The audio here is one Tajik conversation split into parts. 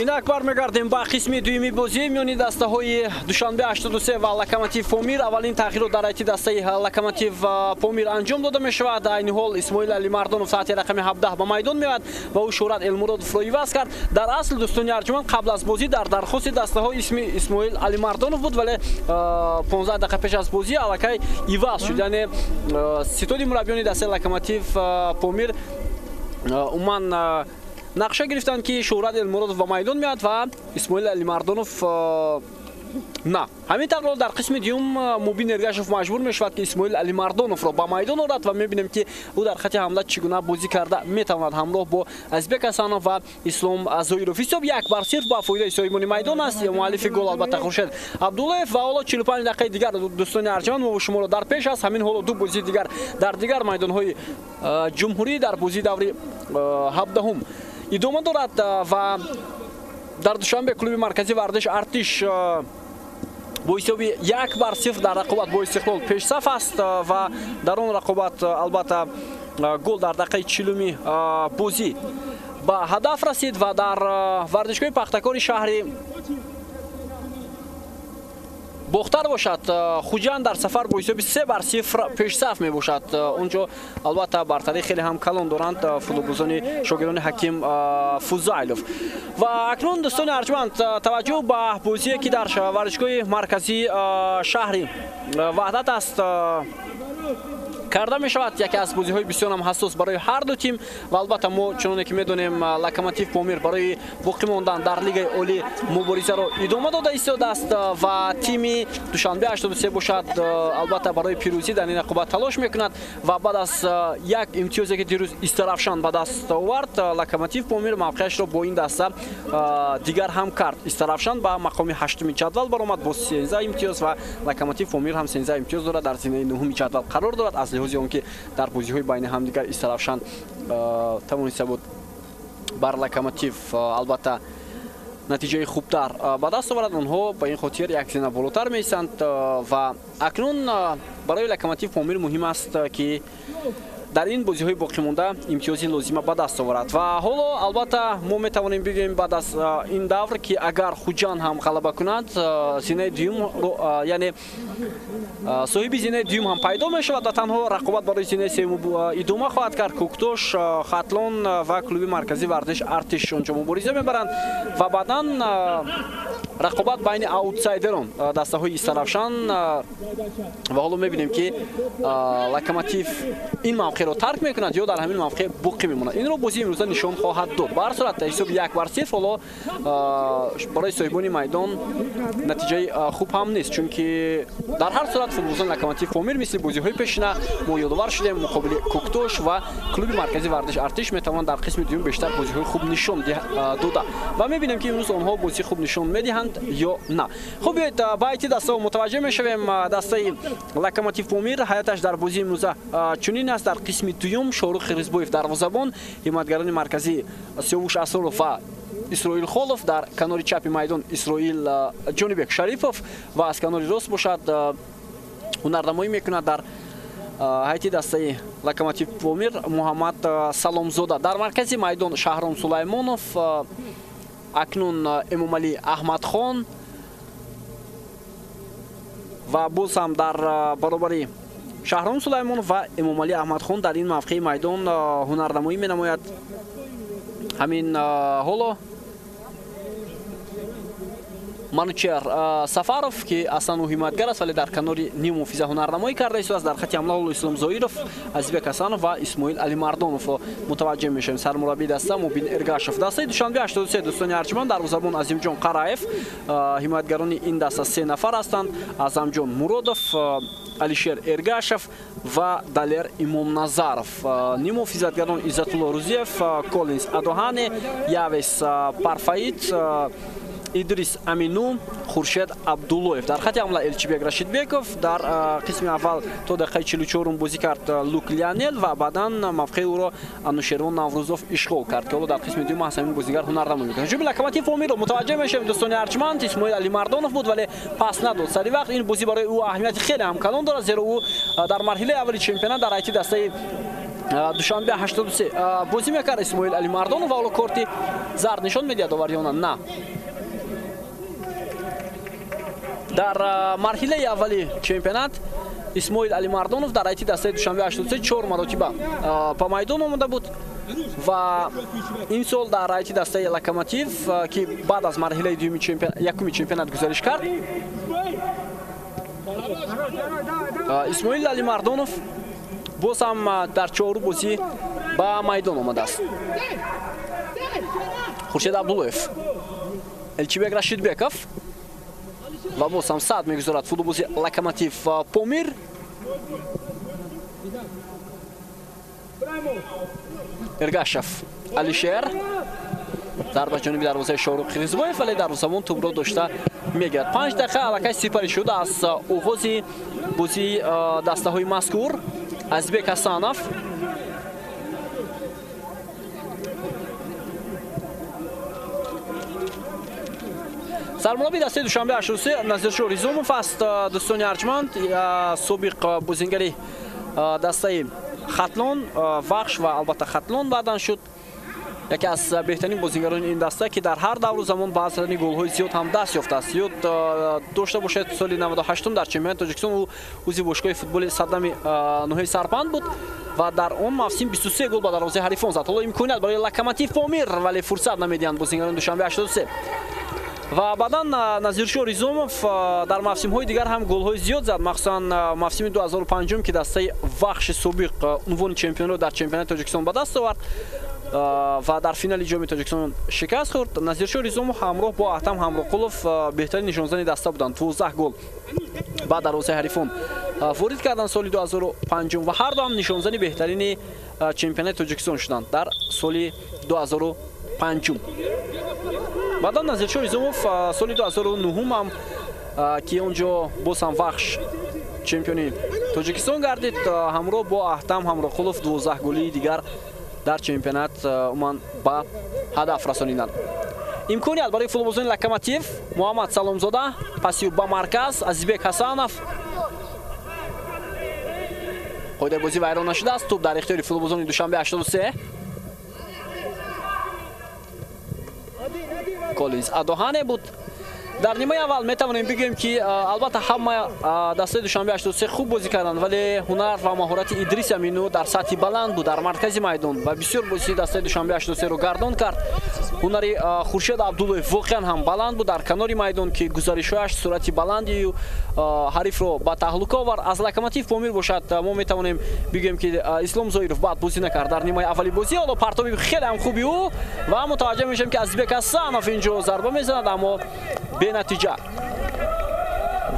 инак бармегардем ба қисми дуюми бозӣ миёни дастаҳои Душанбе 83 ва Локомотив Помир. Аввалин тағйирот дар айти дастаи Локомотив Помир анҷом дода мешавад. Айни ҳол Исмоил Алимардонов соати рақами 17 ба майдон меояд ва ӯ Шӯҳрат Элмуродовро иваз кард. Дар асл дӯстони арҷуманд қабл аз бозӣ дар дархости дастаҳои исми Исмоил Алимардонов буд, вале 15 дақиқа пеш аз бозӣ аллакай иваз шуд. Яъне ситоди мураббиёни дастаи Локомотив Помир умуман нақша гирифтанд ки Шӯҳрат Элмуродов ба майдон меояд ва Исмоил Алимардонов на. ҳамин тағйирот дар қисми дуюм Мубин Эргашев маҷбур мешавад ки Исмоил Алимардоновро ба майдон орад ва мебинем ки ӯ дар хати ҳамла чӣ гуна бозӣ карда метавонад ҳамроҳ бо Азизбек Асанов ва Ислом Зоиров. Ҳисоб 1-0 ба фоидаи соҳибони майдон аст. Муаллифи гол албатта Хуршед Абдуллаев ва ҳоло 45 дақиқаи дигар дӯстони арҷаманд мо шуморо дар пеш аст. ҳамин ҳоло ду бозии дигар дар дигар майдонҳои ҷумҳурӣ дар бозии даври 17 идома дорад ва дар Душанбе клуби марказии варзиш Артиш бо ҳисоби 1-0 дар рақобат бо Истиқлол пешсаф аст ва дар он рақобат албатта гол дар дақиқаи 40-уми бозӣ ба ҳадаф расид ва дар варзишгоҳи Пахтакори шаҳри бохтар бошад Хуҷанд дар сафар бо ҳисоби 3-0 пешсаф мебошад. онҷо албатта бартарӣ хеле ҳам калон доранд футболбозони шогирдони Ҳаким Фузайлов. ва акнун дӯстони арҷманд таваҷҷӯҳ ба бозие ки дар варзишгоҳи марказии шаҳри Ваҳдат аст карда мешавад. яке аз бозиҳои бисёр ҳам ҳассос барои ҳарду тим ва албатта мо чуноне ки медонем Локомотив Помир барои боқӣ мондан дар лигаи олӣ муборизаро идома дода истодааст ва тими Душанбе 83 бошад албатта барои пирӯзӣ дар ин рақобат талош мекунад ва баъд аз як имтиёзе ки дирӯз Истарафшан ба даст овард, Локомотив Помир мавқеашро бо ин даста дигар ҳам кард. Истарафшан ба мақоми 8-уми ҷадвал баромад бо 13 имтиёз ва Локомотив Помир ҳам 13 имтиёз дорад, дар зинаи 9-уми ҷадвал қарор дорад. аз лиҳози он ки дар бозиҳои байни ҳамдигар Истарафшан тавониста буд бар Локомотив албатта натиҷаи хубтар ба даст оварад, онҳо ба ин хотир як зина болотар меистанд ва акнун барои Локомотив Помир муҳим аст ки дар ин бозиҳои боқимонда имтиёзи лозима ба даст оварад. ва ҳоло албатта мо метавонем бигӯем баъд аз ин давр ки агар Хуҷанд ҳам ғалаба кунад зинаи дуюм, яъне соҳиби зинаи дуюм ҳам пайдо мешавад ва танҳо рақобат барои зинаи севум идома хоҳад кард. Кӯктош, Хатлон ва клуби марказии варзиш Артиш онҷо мубориза мебаранд ва баъдан рақобат байни аутсайдерон дастаҳои Истарафшан ва ҳоло мебинем ки Локомотив ин мавқеъро тарк мекунад ё дар ҳамин мавқеъ боқӣ мемонад. инро бозии имрӯза нишон хоҳад дод. ба ҳар сурат ҳисоби 1-0 ҳоло барои соҳибони майдон натиҷаи хуб ҳам нест, чунки дар ҳар сурат футболбозони Локомотив Помир мисли бозиҳои пешина мо ёдовар шудем муқобили Кӯктош ва клуби марказии варзиш Артиш метавонанд дар қисми дуюм бештар бозиҳои хуб нишон дода ва мебинем ки имрӯз онҳо бозии хуб нишон медиҳанд ё на. хуб биёед ба айти дастаҳо мутаваҷҷеҳ мешавем. дастаи Локомотив Помир ҳаяташ дар бозии имрӯза чунин аст. дар қисми дуюм Шорух Ризбоев дарвозабон, ҳимоятгарони марказӣ Сиёвуш Асроров ва Исроил Холов, дар канори чапи майдон Исроил Ҷонибек Шарифов ва аз канори рост бошад ҳунарнамоӣ мекунад дар ҳайати дастаи Локомотив Помир Муҳаммад Саломзода. дар маркази майдон Шаҳром Сулаймонов, акнун Эмомалӣ Аҳмадхон ва боз ҳам дар баробари Шаҳром Сулаймонов ва Эмомалӣ Аҳмадхон дар ин мавқеи майдон ҳунарнамоӣ менамояд. ҳамин ҳоло Манучер Сафаров ки аслан ӯ ҳимоятгар аст, вале дар канори ним муҳофиза ҳунарнамоӣ карда истодааст. дар хати ҳамла ҳоло Ислом Зоиров, Азизбек Асанов ва Исмоил Алимардоновро мутаваҷҷеҳ мешавем. сармураббии даста Мубин Эргашев. дастаи Душанбе 83 дӯстони арҷманд, дарвозабон Азимҷон Қараев, ҳимоятгарони ин даста 3 нафар ҳастанд: Азамҷон Муродов, Алишер Эргашев ва Далер Имомназаров. ним муҳофизатгарон Иззатулло Рӯзиев, Коллинс Адоҳане, Явес Парфаид, Идрис Амину, Хуршед Абдуллоев. дар хати ҳамла Элчибек Рашидбеков. дар қисми аввал то дақиқаи 44 бозӣ кард Лук Леонел ва баъдан мавқеи ӯро Анушервон Наврӯзов ишғол кард ки ҳоло дар қисми дуюм аз ҳамин бозигар ҳунарнамоӣ мекунад. ҳуҷуми Локомотив Помирро мутаваҷҷеҳ мешавем. дӯстони арҷманд, Исмоил Алимардонов буд, вале пас надод сари вақт. ин бозӣ барои ӯ аҳамияти хеле ҳам калон дорад, зеро ӯ дар марҳилаи аввали чемпионат дар айти дастаи душанбе 83 бозӣ мекард Исмоил Алимардонов ва ҳоло корти зард нишон медиҳад овар ё на. дар марҳилаи аввали чемпионат Исмоил Алимардонов дар ҳайати дастаи душанбе 83 4 маротиба ба майдон омада буд ва ин сол дар ҳайати дастаи Локомотив ки баъд аз марҳилаи якуми чемпионат гузариш кард, Исмоил Алимардонов боз ҳам дар чору бозӣ ба майдон омадааст. Хуршед Абдуллоев, Элчибек Рашидбеков ва боз ҳам сад мегузорад футболбози Локомотив Помир. Эргашев Алишер зарба ҷониби дарвозаи Шорух Қирғизбоев, вале дарвозабон тӯбро дошта мегирад. 5 дақиқа аллакай сипарӣ шуда аз оғози бозӣ дастаҳои мазкур. Азизбек Ҳасанов, сармураби дастаи душанбе 83 Назиршоҳ Ризомов аст. дӯстони арҷманд, собиқ бозингари дастаи Хатлон, Вахш ва албатта Хатлон баъдан шуд яке аз беҳтарин бозингарони ин даста, ки дар ҳар давру замон ба азрани голҳои зиёд ҳам даст ёфтааст. Зиёд дошта бошад соли 98 дар чемпионати Тоҷикистон ӯ узи бошгоҳи футболи саддами ноҳияи Сарпанд буд ва дар он мавсим 23 гол ба дарвозаи ҳарифон зад. Ҳоло имконият барои Локомотив Помир, вале фурсат намедиҳанд бозингарони душанбе 83. ва баъдан Назиршоҳ Ризомов дар мавсимҳои дигар ҳам голҳои зиёд зад, махсусан мавсими 2005 ки дастаи Вахши собиқ унвони чемпионро дар чемпионати Тоҷикистон ба даст овард ва дар финали ҷоми Тоҷикистон шикаст хӯрд. Назиршоҳ Ризомов ҳамроҳ бо Аҳтам Ҳамроқулов беҳтарин нишонзани даста буданд. 12 гол ба дарвозаи ҳарифон ворид карданд соли 2005 ва ҳарду ҳам нишонзани беҳтарини чемпионати Тоҷикистон шуданд дар соли 2005. баъдан Назиршоҳ Ризомов соли 2009 ҳам ки он ҷо боз ҳам Вахш чемпиони Тоҷикистон гардид, ҳамроҳ бо Аҳтам Ҳамроқулов 12 голии дигар дар чемпионат уман ба ҳадаф расониданд. Имконият барои футболбозони Локомотив. Муҳаммад Саломзода пасиу ба марказ. Азизбек Ҳасанов, қоидаи бозӣ вайрон нашудааст. Тӯб дар ихтиёри футболбозони душанбе 83. Коллинз Адоҳане буд. дар нимаи аввал метавонем бигӯем ки албатта ҳама дастаи душанбе 83 хуб бозӣ карданд, вале ҳунар ва маҳорати Идрис Амину дар сатҳи баланд буд дар маркази майдон ва бисёр бозии дастаи душанбе 83 ро гардон кард. ҳунари Хуршед Абдуллоев воқеан ҳам баланд буд дар канори майдон, ки гузаришҳояш суръати баланди ҳарифро ба таҳлука овард. аз Локомотив Помир бошад, мо метавонем бигӯем ки Ислом Зоиров баъд бозӣ накард дар нимаи аввали бозӣ. ҳоло партоби хеле ҳам хуби ӯ ва мутаваҷҷеҳ мешавем ки Азизбек Ҳасанов инҷо зарба мезанад, аммо бенатиҷа.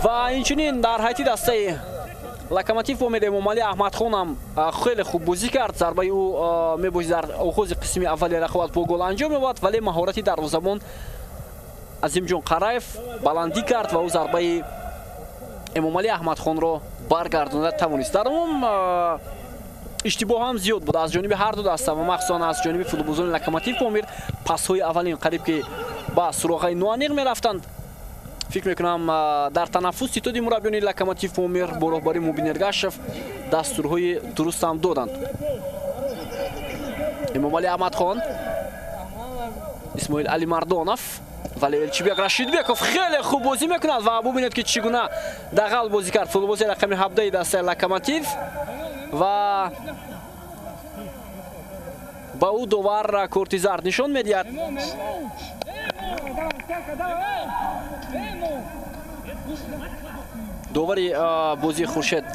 ва инчунин дар ҳайати дастаи Локомотив Помир Эмомалӣ Аҳмадхон ҳам хеле хуб бозӣ кард. зарбаи ӯ мебоист дар оғози қисми аввали рақобат бо гол анҷом меёбад, вале маҳорати дарвозабон Азимҷон Қараев баландӣ кард ва ӯ зарбаи Эмомалӣ Аҳмадхонро баргардонда тавонист. дар умум иштибоҳ ҳам зиёд буд аз ҷониби ҳарду даста ва махсусан аз ҷониби футболбозони Локомотив Помир. пасҳои аввалин қариб ки ба суроғаи ноаниқ мерафтанд. фикр мекунам дар танаффус ситоди мураббиёни Локомотив Помир бо роҳбари Мубин Эргашев дастурҳои дурустам доданд. Эмомалӣ Аҳмадхон, Исмоил Алимардонов, вале Элчибек Рашидбеков хеле хуб бозӣ мекунад ва бубинед ки чӣ гуна дағал бозӣ кард футболбози рақами 17 дастаи Локомотив ва ба ӯ довар корти зард нишон медиҳад. довари бозии Хуршед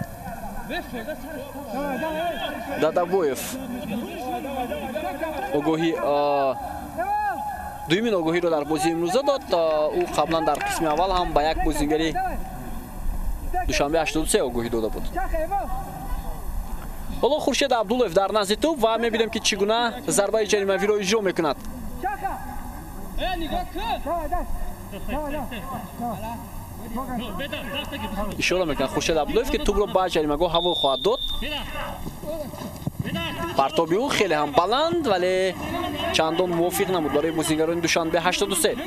Дадабоев огоҳӣ дуюмин огоҳиро дар бозии имрӯза дод. ӯ қаблан дар қисми аввал ҳам ба як бозингари душанбе 83 огоҳӣ дода буд. ҳоло Хуршед Абдуллоев дар назди тӯб ва мебинем ки чӣ гуна зарбаи ҷаримавиро иҷро мекунад. ишора мекунад Хуршед Абдуллоев ки тӯбро ба ҷаримагоҳ ҳаво хоҳад дод. партоби ӯ хеле ҳам баланд, вале чандон мувофиқ намуд барои бозингарони душанбе 83.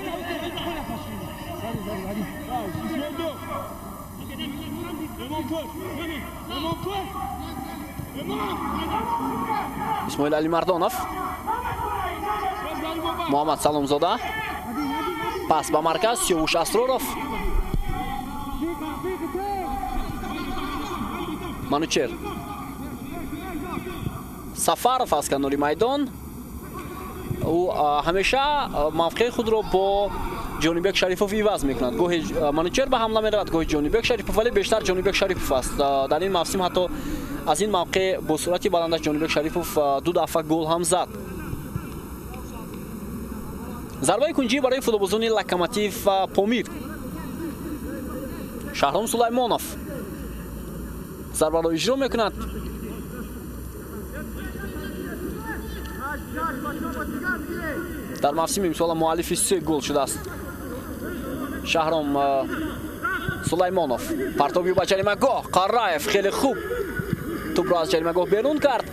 исмоил алимардонов, муҳаммад саломзода, пас ба марказ сиёвуш асроров, манучер, сафаров аз канори майдон. ӯ ҳамеша мавқеи худро бо ҷонибек шарифов иваз мекунад. гоҳи манучер ба ҳамла меравад, гоҳи ҷонибек шарифов, вале бештар ҷонибек шарифов аст. дар ин мавсим ҳатто аз ин мавқеъ бо суръати баландаш ҷонибек шарифов 2 дафъа гол ҳам зад. зарбаи кунҷӣ барои футболбозони Локомотив Помир. Шаҳром Сулаймонов зарбаро иҷро мекунад. дар мавсими имсола муаллифи 3 гол шудааст Шаҳром Сулаймонов. партоби ба ҷаримагоҳ, Қарраев хеле хуб тӯпро аз ҷаримагоҳ берун кард.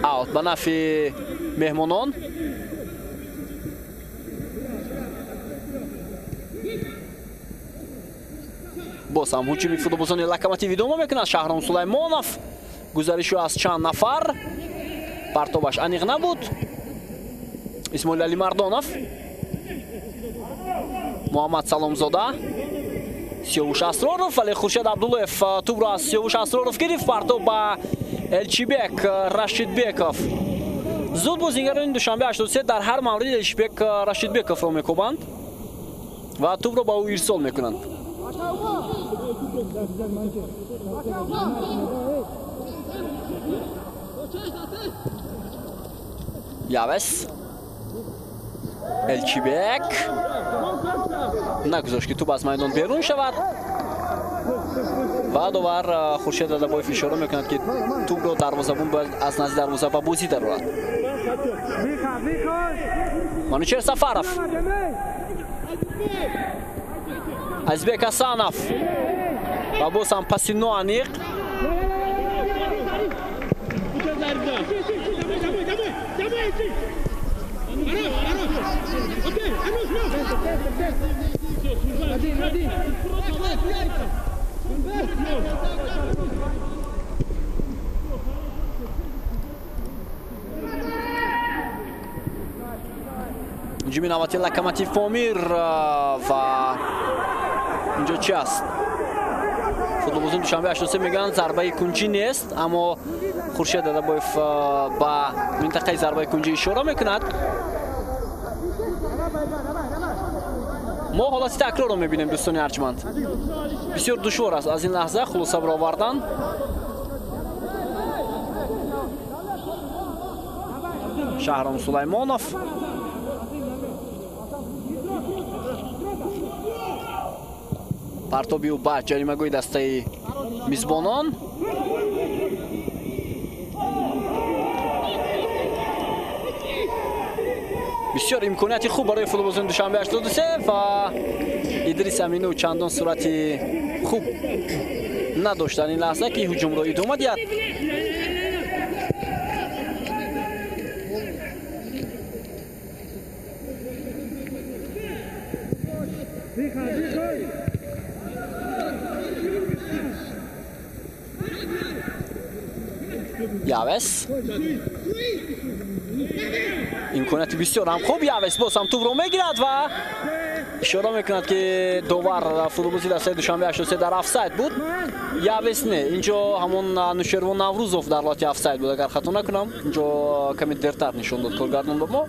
аут ба нафи меҳмонон. боз ҳам ҳуҷуми футболбозони Локомотив идома мекунад. Шаҳром Сулаймонов гузаришо аз чанд нафар, партобаш аниқ набуд. исмоил алимардонов, муҳаммад саломзода, сиёвуш асроров, вале Хуршед Абдуллоев тӯбро аз сиёвуш асроров гирифт. партоб ба Элчибек Рашидбеков. зуд бозингарони Душанбе 83 дар ҳар маврид Элчибек Рашидбековро мекобанд ва тӯбро ба ӯ ирсол мекунанд. Явес Элчибек нагузошт ки тӯб аз майдон берун шавад. баъдовар Хуршед Адабоев ишора мекунад ки тӯбро дарвозабон бояд аз назди дарвоза ба бозӣ дарорад. Манучер Сафаров, Азизбек Асанов ва боз ҳам паси ноаниқ. ҳуҷуми навбати Локомотив Помир ва инҷо чи аст? футболбозони Душанбе 83 мегӯянд зарбаи кунҷӣ нест, аммо Хуршед Адабоев ба минтақаи зарбаи кунҷӣ ишора мекунад. мо ҳолати такрорро мебинем дӯстони арҷманд. бисёр душвор аст аз ин лаҳза хулоса баровардан. Шаҳром Сулаймонов, партоби ӯ ба ҷаримагоҳи дастаи мизбонон. бисёр имконияти хуб барои футболбозони Душанбе 83 ва Идрис Аминов чандон суръати хуб надошт дар ин лаҳза ки ҳуҷумро идома диҳад. Явес имконияти бисёр ҳам хуб. Явес боз ҳам тӯбро мегирад ва ишора мекунад ки довар футболбози дастаи Душанбе 83 дар офсайд буд. Явес не, инҷо ҳамон Нушервон Наврӯзов дар ҳолати офсайд буд, агар хато накунам. инҷо каме дертар нишон дод коргардон ба мо.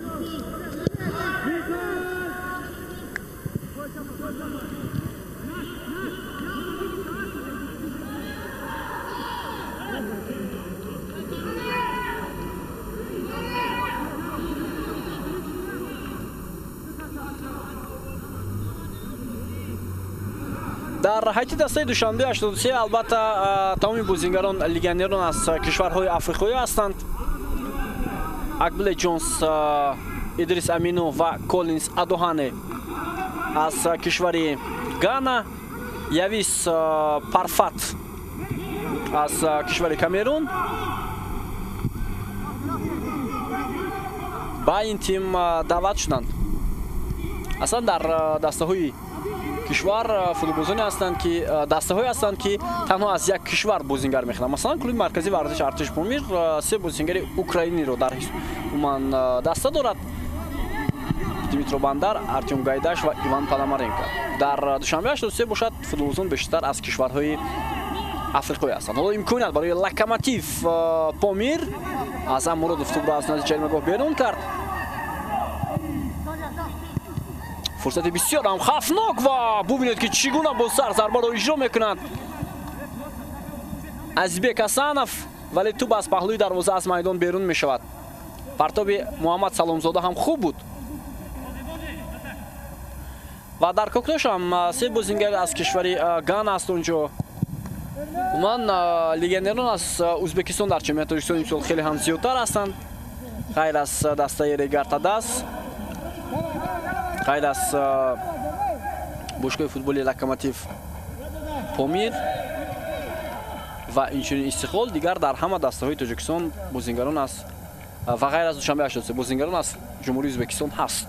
дар ҳайти дастаи Душанбе 83 албатта тамоми бозингарон легионерон аз кишварҳои африқоӣ ҳастанд. Акбиле Ҷонс, Идрис Аминов ва Коллинс Адоҳане аз кишвари Гана, Явис Парфат аз кишвари Камерун. ба ин тим даъват шуданд. аслан дар дастаҳои кишвар футболбозоне ҳастанд ки дастаҳое ҳастанд ки танҳо аз як кишвар бозингар мехонанд. Масалан клуби марказии варзиши Артиш Помир се бозингари украиниро дар уман даста дорад. Димитро Бандар, Артем Гайдаш ва Иван Пономаренко. Дар душанбе 83 бошад футболбозон бештар аз кишварҳои африқоӣ ҳастанд. Ҳоло имконият барои Локомотив Помир аз Муродов тӯбро аз назди ҷаримагоҳ берун кард. фурсати бисёр ҳам хавфнок ва бубинед ки чӣ гуна бо сар зарбаро иҷро мекунад Азизбек Ҳасанов, вале тӯб аз паҳлӯи дарвоза аз майдон берун мешавад. Партоби Муҳаммад Саломзода ҳам хуб буд. ва дар кӯкнош ҳам се бозингар аз кишвари Гана аст онҷо. умуман легионерон аз Ӯзбекистон дар чемпионати Тоҷикистон имсол хеле ҳам зиёдтар ҳастанд. ғайр аз дастаи Регартадас, ғайр аз бошгоҳи футболи Локомотив Помир ва инчунин Истиқлол, дигар дар ҳама дастаҳои Тоҷикистон бозингарон аст ва ғайр аз Душанбе 83 бозингарон аз Ҷумҳурии Ӯзбекистон ҳаст.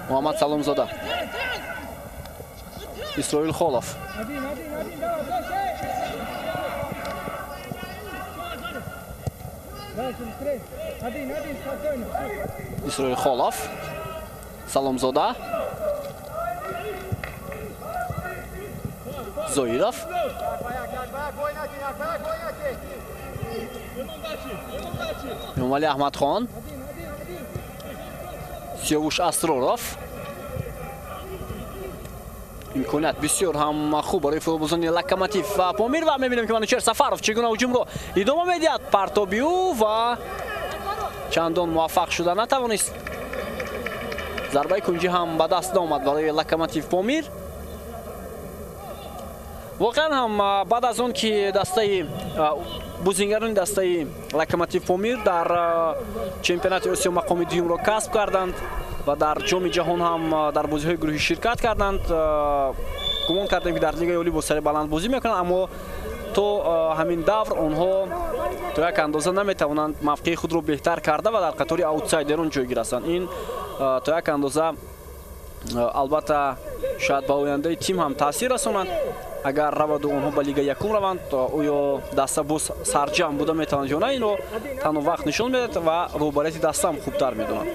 Муҳаммад Саломзода, Исроил Холов, Исроил Холов, Саломзода, Зоиров, Эмомали Аҳмадхон, Сиёвуш Асроров. имконият бисёр ҳам хуб барои футболбозони Локомотив ва Помир ва мебинем ки Манучер Сафаров чӣ гуна ҳуҷумро идома медиҳад. Партоби ӯ ва чандон муваффақ шуда натавонист. зарбаи кунҷӣ ҳам ба даст наомад барои Локомотив Помир. воқеан ҳам баъд аз он ки дастаи бозингарони дастаи Локомотив Помир дар чемпионати Осиё мақоми дуюмро касб карданд ва дар ҷоми ҷаҳон ҳам дар бозиҳои гурӯҳӣ ширкат карданд. гумон кардем ки дар лигаи олӣ бо сари баланд бозӣ мекунанд, аммо то ҳамин давр онҳо то як андоза наметавонанд мавқеи худро беҳтар карда ва дар қатори аутсайдерон ҷойгир ҳастанд. ин то як андоза албатта шояд ба ояндаи тим ҳам таъсир расонад. агар раваду онҳо ба лига якум раванд, оё даста боз сарҷамъ буда метавонад ё на, инро танҳо вақт нишон медиҳад ва роҳбарияти даста ҳам хубтар медонад.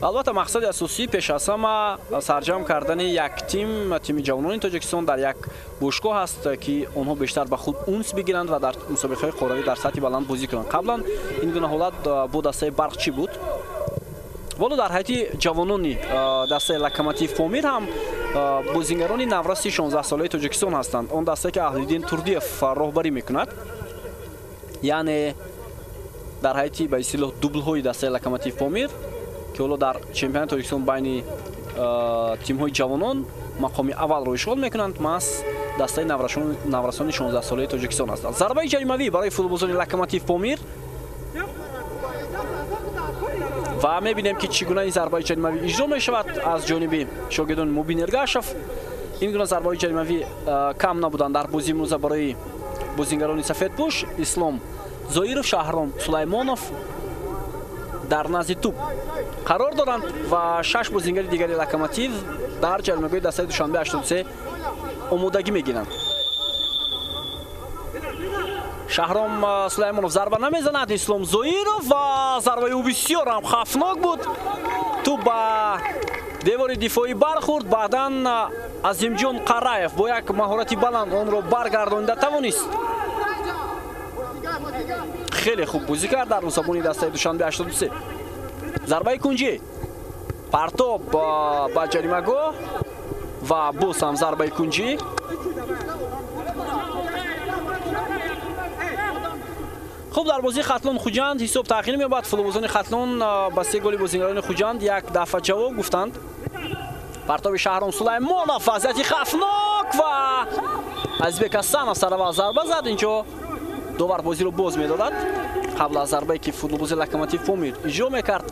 албатта мақсади асосӣ пеш аз ҳама сарҷамъ кардани як тими ҷавонони Тоҷикистон дар як бошгоҳ ҳаст ки онҳо бештар ба худ унс бигиранд ва дар мусобиқаҳои қораӣ дар сатҳи баланд бозӣ кунанд. қаблан ин гуна ҳолат бо дастаи Барқчӣ буд. воло дар ҳайати ҷавонони дастаи Локомотив Помир ҳам бозингарони навраси 16 солаи Тоҷикистон ҳастанд. он дастае ки Аҳлиддин Турдиев роҳбарӣ мекунад, яъне дар ҳайати ба истилоҳ дублҳои дастаи Локомотив Помир ки ҳоло дар чемпионати Тоҷикистон байни тимҳои ҷавонон мақоми аввалро ишғол мекунанд, мас дастаи наврасони 16 солаи Тоҷикистон ҳастанд. зарбаи ҷаримавӣ барои футболбозони Локомотив Помир ва мебинем ки чӣ гуна ин зарбаи ҷаримавӣ иҷро мешавад аз ҷониби шогирдони Мубин Эргашев. ин гуна зарбаи ҷаримавӣ кам набуданд дар бозии имрӯза барои бозингарони сафедпӯш. Ислом Зоиров, Шаҳром Сулаймонов дар назди тӯб қарор доранд ва 6 бозингари дигари Локомотив дар ҷаримагоҳи дастаи Душанбе 83 омодагӣ мегиранд. Шаҳром Сулаймонов зарба намезанад. Ислом Зоиров ва зарбаи ӯ бисёр ҳам хавфнок буд. тӯб ба девори дифоӣ бархӯрд. баъдан Азимҷон Қараев бо як маҳорати баланд онро баргардонида тавонист. хеле хуб бозӣ кард дар мусобиқаи дастаи Душанбе 83. зарбаи кунҷӣ партоб ба ҷаримагоҳ ва боз ҳам зарбаи кунҷӣ. хуб, дар бозии Хатлон Хуҷанд ҳисоб тағйир меёбад. футболбозони Хатлон ба 3 голи бозингарони Хуҷанд як дафъа ҷавоб гуфтанд. партоби Шаҳром Сулаймонов вазъияти хавфнок ва Азизбек Ҳасанов сараввал зарба зад. инҷо довар бозиро боз медодад қабл аз зарбае ки футболбози Локомотив Помир иҷро мекард.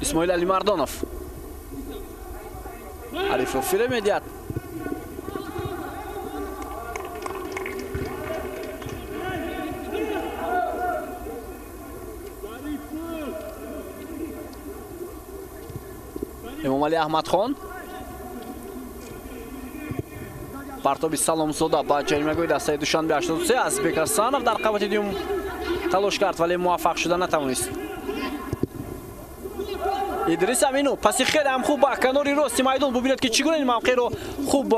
исмоил алимардонов арифро фире медиҳад. эмомалӣ аҳмадхон партоби саломзода ба ҷаримагоҳи дастаи душанбе 83 азбек асанов дар қабати дуюм талош кард, вале муваффақ шуда натавонист. идрис амину паси хеле ҳам хуб ба канори рости майдон бубинед ки чӣ гуна ин мавқеъро хуб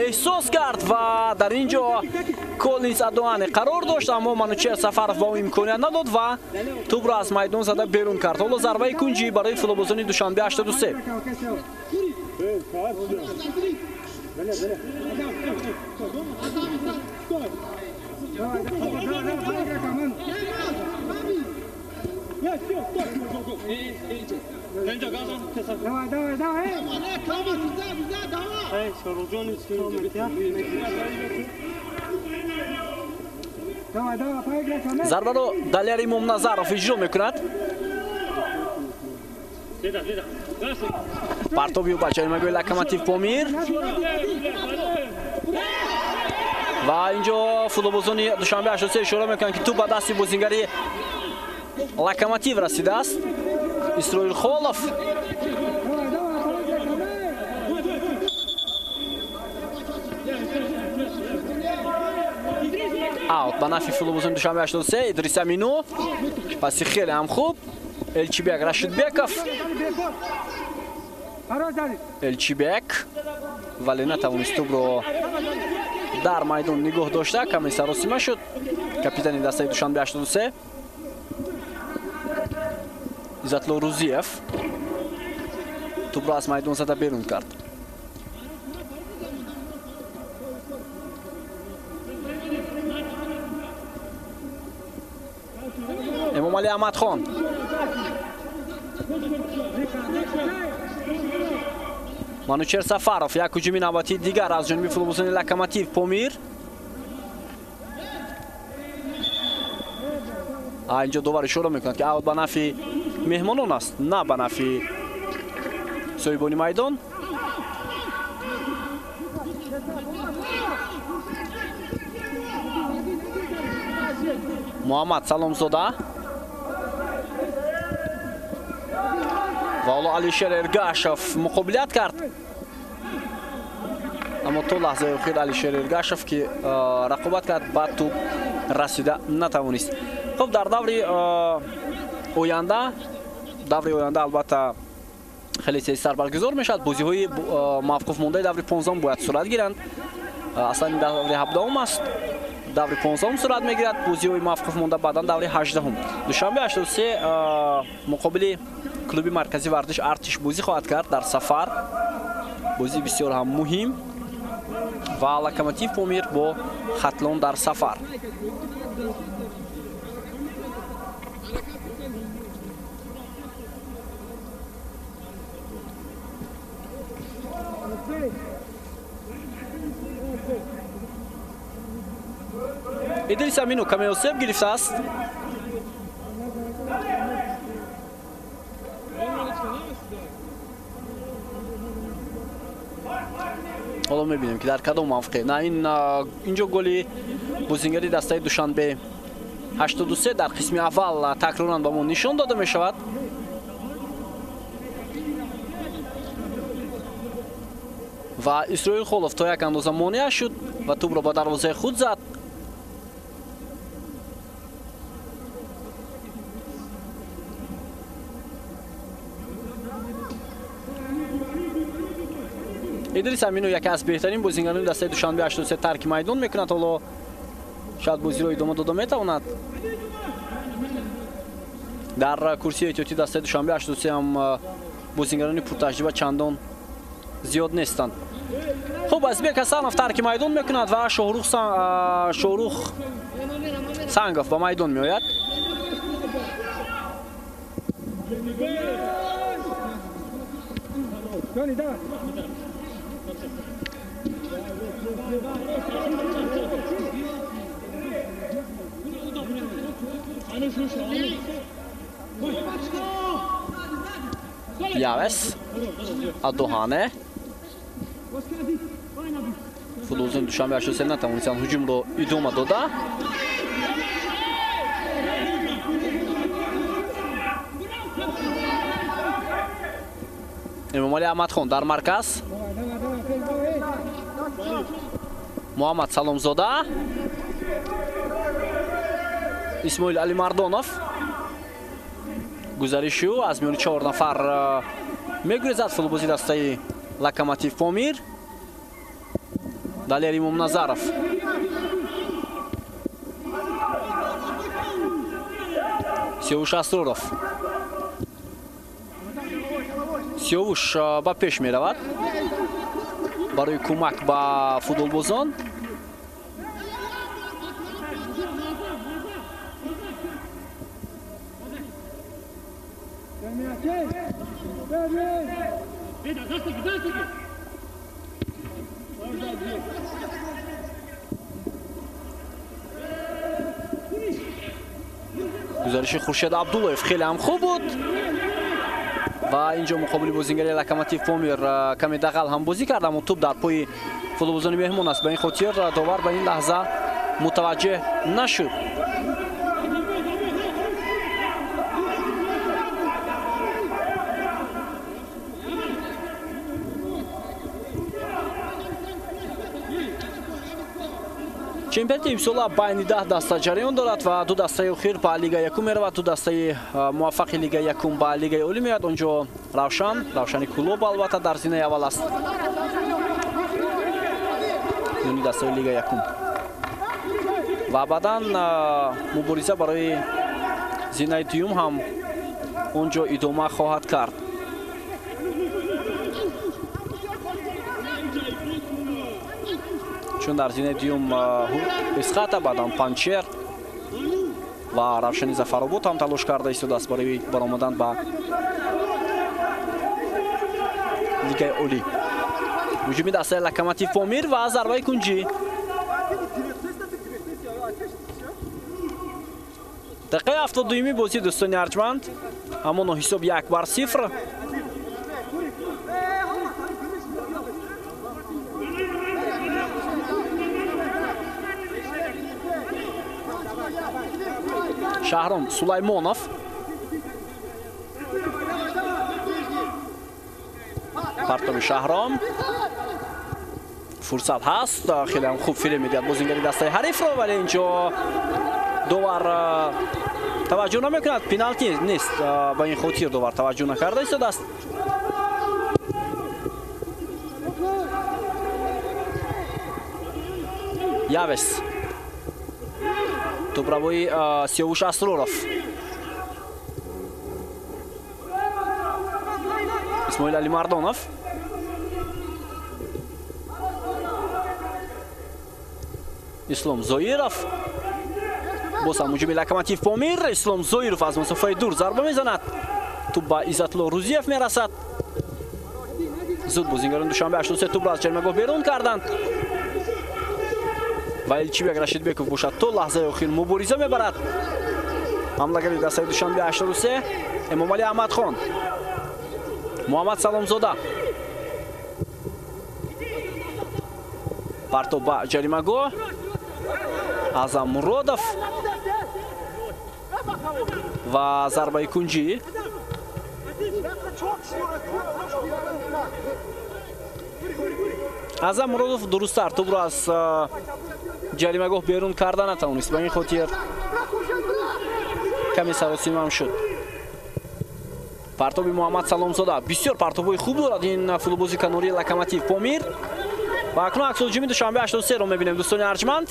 эҳсос кард ва дар ин ҷо Коллинс Адоане қарор дошт, аммо Манучер Сафаров ба ӯ имконият надод ва тӯбро аз майдон зада берун кард. ҳоло зарбаи кунҷӣ барои футболбозони Душанбе 83. зарбаро Даляр Имомназаров иҷро мекунад. партоби ӯ ба ҷаримагоҳи Локомотив Помир ва ин ҷо футболбозони Душанбе 83 ишора мекунанд ки ту ба дасти бозингари Локомотив расидааст. Исроил Холов аут ба нафи футболбозони Душанбе 83. Идрис Амину паси хеле ҳам хуб. Элчибек Рашидбеков Элчибек вале натавонист тӯбро дар майдон нигоҳ дошта. Каме саросима шуд капитани дастаи Душанбе 83 Иззатло Рӯзиев тӯбро аз майдон зада берун кард. эмомалӣ аҳмадхон Манучер Сафаров як ҳуҷуми навбатии дигар аз ҷониби футболбозони Локомотив Помир. инҷо довар ишора мекунад ки аут ба нафи меҳмонон аст, на ба нафи соҳибони майдон. Муҳаммад Саломзода ва ҳоло Алишер Эргашев муқобилият кард, аммо то лаҳзаи охир Алишер Эргашев ки рақобат кард ба тӯб расида натавонист. хуб дар даври оянда албатта хеле тезтар баргузор мешавад. бозиҳои мавқуфмондаи даври 15 бояд сурат гиранд. аслан ин даври 17 аст, даври 15 сурат мегирад. бозиҳои мавқуфмонда баъдан даври 18. Душанбе 83 муқобили клуби маркази вардиш Артиш бозӣ хоҳад кард дар сафар. бозии бисёр ҳам муҳим ва Локомотив Помир бо Хатлон дар сафар. Идрис Амину каме осеб гирифтааст. ҳоло мебинем ки дар кадом мавқеъ. На ин ҷо голи бозингари дастаи Душанбе 83 дар қисми аввал такроран ба мо нишон дода мешавад. ва Исроил Холов то як андоза монеа шуд ва тӯбро ба дарвозаи худ зад. идрис амину яке аз беҳтарин бозингарони дастаи Душанбе 83 тарки майдон мекунад. ҳоло шояд бозиро идома дода метавонад. дар курсии эҳтиётии дастаи Душанбе 83 ҳам бозингарони пуртаҷриба чандон зиёд нестанд. хуб Азбек Ҳасанов тарки майдон мекунад ва Шоҳрух Сангов ба майдон меояд. Явес Адохане футболисти душанбе 8 натавонистанд ҳуҷумро идома дода. Эмомалӣ Аҳмадхон дар марказ. Муҳаммад Саломзода. Исмоил Алимардонов. Гузариши ӯ аз миёни 4 нафар мегурезад футболисти дастаи Локомотив Помир. Далер Имомназаров. Сиёвуш Асроров. Сиёвуш ба пеш меравад барои кӯмак ба футболбозон. гузариши Хуршед Абдуллоев хеле ҳам хуб буд ва инҷо муқобили бозингари Локомотив Помир каме дағал ҳам бозӣ кард, аммо туп дар пои футболбозони меҳмон аст. Ба ин хотир довар ба ин лаҳза мутаваҷҷеҳ нашуд. чемпионати имсола байни 10 даста ҷараён дорад ва ду дастаи охир ба Лига Якум меравад, ду дастаи муваффақи Лига Якум ба Лигаи Олӣ меояд. онҷо Равшани Кулоб албатта дар зинаи аввал аст. юни дастаи Лига Якум ва баъдан мубориза барои зинаи дуюм ҳам онҷо идома хоҳад кард. чун дар зинаи дуюм Исхата, баъдан Панчер ва Равшани Зафаробод ҳам талош карда истодааст барои баромадан ба Лигаи Олӣ. ҳуҷуми дастаи Локомотив Помир ва зарбаи кунҷӣ. дақиқаи 72-ими бозии дӯстони арҷманд, ҳамон ҳисоб 1-0. Шаҳром Сулаймонов. Партоби Шаҳром. Фурсат ҳаст. Хеле ҳам хуб филм медиҳад бозингари дастаи ҳарифро, вале инҷо довар таваҷҷӯҳ намекунад. Пеналти нест. Ба ин хотир довар таваҷҷӯҳ накарда истодааст. Явес. Тӯбравои Сиёвуш Асроров. Исмоил Алимардонов. Ислом Зоиров. боз ҳам ҳуҷуми Локомотив Помир. Ислом Зоиров аз масофаи дур зарба мезанад. тӯб ба Иззатулло Рӯзиев мерасад. зуд бозингарони Душанбе 83 тӯбро аз ҷаримагоҳ берун карданд. ва Элчибек Рашидбеков бошад то лаҳзаи охир мубориза мебарад. ҳамлагари дастаи Душанбе 83 Эмомалӣ Аҳмадхон. Муҳаммад Саломзода. партоб ба ҷаримагоҳ. Азам Муродов ва зарбаи кунҷӣ. Азам Муродов дурусттар тӯбро аз ҷаримагоҳ берун карда натавонист. Ба ин хотир каме саросимам шуд. партоби Муҳаммад Саломзода. Бисёр партобҳои хуб дорад ин футболбози канории Локомотив Помир. ва акнун аксҳуҷуми Душанбе 83-ро мебинем дӯстони арҷманд.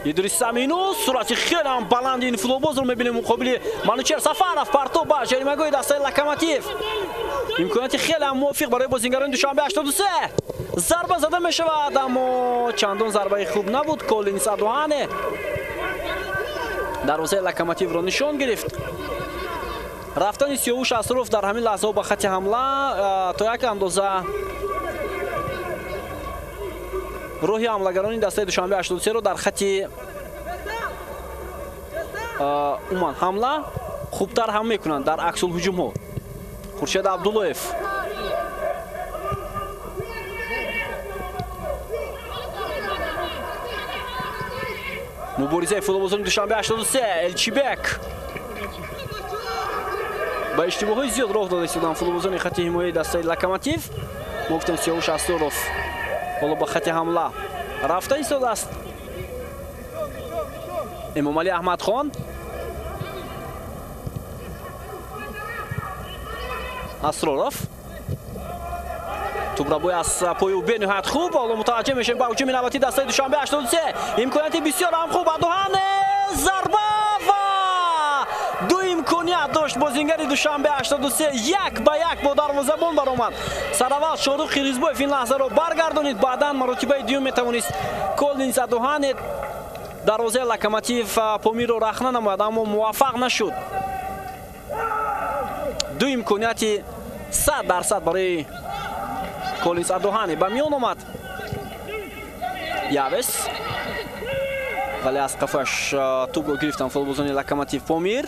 Идрис Аминов суръати хеле ҳам баланди ин футболбозро мебинем муқобили Манучер Сафаров. партоб ба ҷаримагоҳи дастаи Локомотив. имконияти хеле ҳам мувофиқ барои бозингарони Душанбе 83. зарба зада мешавад, аммо чандон зарбаи хуб набуд. Колинс Адохане дарвозаи Локомотивро нишон гирифт. рафтани Сиёвуш Асроров дар ҳамин лаҳзаҳо ба хати ҳамла то як андоза роҳи ҳамлагарони дастаи Душанбе 83-ро дар хати умуман ҳамла хубтар ҳам мекунанд дар аксулҳуҷумҳо. Хуршед Абдуллоев. Муборизаи футболбозони Душанбе 83 Элчибек. Ба иштибоҳои зиёд роҳ дода истоданд футболбозони хатти ҳимояи дастаи Локомотив. Мо гуфтем Сиёвуш Асторов ҳоло ба хатти ҳамла рафта истодааст. Эмомалӣ Аҳмадхон. Асроров. Тубрабой аз пою бениҳоят хуб. ҳоло мутаваҷҷеҳ мешавем ба ҳуҷуми навбати дастаи Душанбе 83. Имконияти бисёр ҳам хуб. Адоҳане зарба ва ду имконият дошт бозингари Душанбе 83. Як ба як бо дарвозабон баромад. Сараввал Шорух Қиргизбоев ин лаҳзаро баргардонид. Баъдан маротибаи дуюм метавонист Коллинз Адоҳане дарвозаи Локомотив Помирро рахна намояд, аммо муваффақ нашуд. Ду имконияти 100% барои Коллинз Адоҳане ба миён омад. Явес вале аз қафаш тӯбро гирифтан футболбозони Локомотив Помир.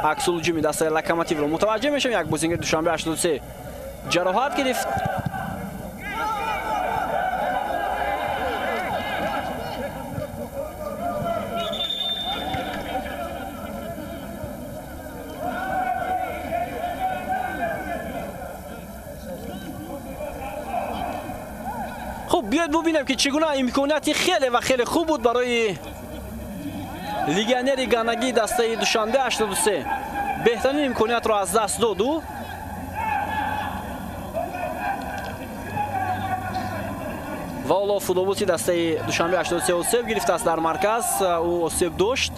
аксулуҷуми дастаи Локомотивро мутаваҷҷеҳ мешавем. Як бозингари Душанбе 83 ҷароҳат гирифт. хуб, биёед бубинем ки чӣ гуна имконияти хеле ва хеле хуб буд барои легионери ганагии дастаи Душанбе 83. беҳтарин имкониятро аз даст доду. ва ҳоло футболбози дастаи Душанбе 83 осеб гирифтааст дар марказ. ӯ осеб дошт.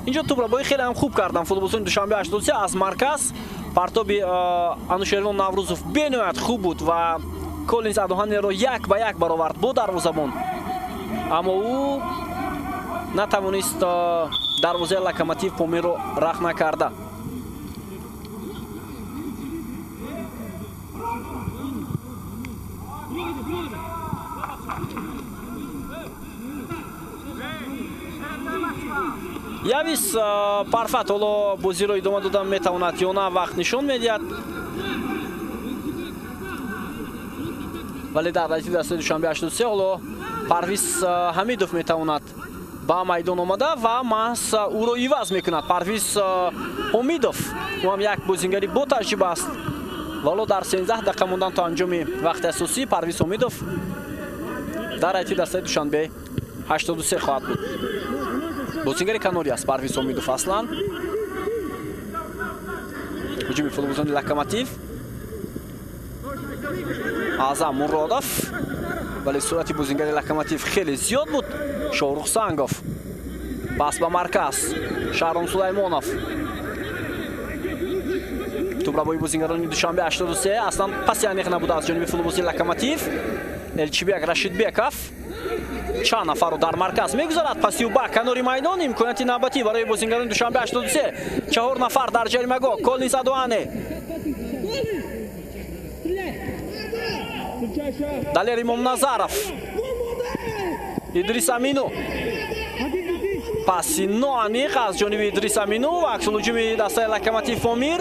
инҷо тӯбрабоӣ хеле ҳам хуб кардан футболбозони Душанбе 83 аз марказ. Партоби Анушервон Наврӯзов бениҳоят хуб буд ва Коллинз Адоҳанеро як ба як баровард бо дарвозабон, аммо ӯ натавонист дарвозаи Локомотив Помирро рахна карда. Явис парфат ҳоло бозиро идома додан метавонад ё на, вақт нишон медиҳад. вале дар вазъияти дастаи Душанбе 83 ҳоло Парвиз Ҳамидов метавонад ба майдон омада ва маҳз ӯро иваз мекунад. Парвиз Ҳомидов ӯ ҳам як бозингари бо таҷриба аст. ва ҳоло дар 13 дақиқа мондан то анҷоми вақти асосӣ Парвиз Ҳомидов дар вазъияти дастаи Душанбе 83 хоҳад буд. бозингари канори аст Парвиз Ҳомидов аслан. ҳуҷуми футболбозони Локомотив. Аъзам Муродов, вале суръати бозингари Локомотив хеле зиёд буд. Шорух Сангов пас ба марказ Шаҳром Сулаймонов. тӯбрабои бозингарони Душанбе 83 аслан паси аниқ набуда аз ҷониби футболбозии Локомотив. Элчибек Рашидбеков чанд нафарро дар марказ мегузорад. пасиу ба канори майдон. имконияти навбатӣ барои бозингарони Душанбе 83. 4 нафар дар ҷаримагоҳ. Коллинз Адоҳане, Далер Имомназаров, Идрис Амину. паси ноаниқ аз ҷониби Идрис Амину ва аксулуҷуми дастаи Локомотив Помир.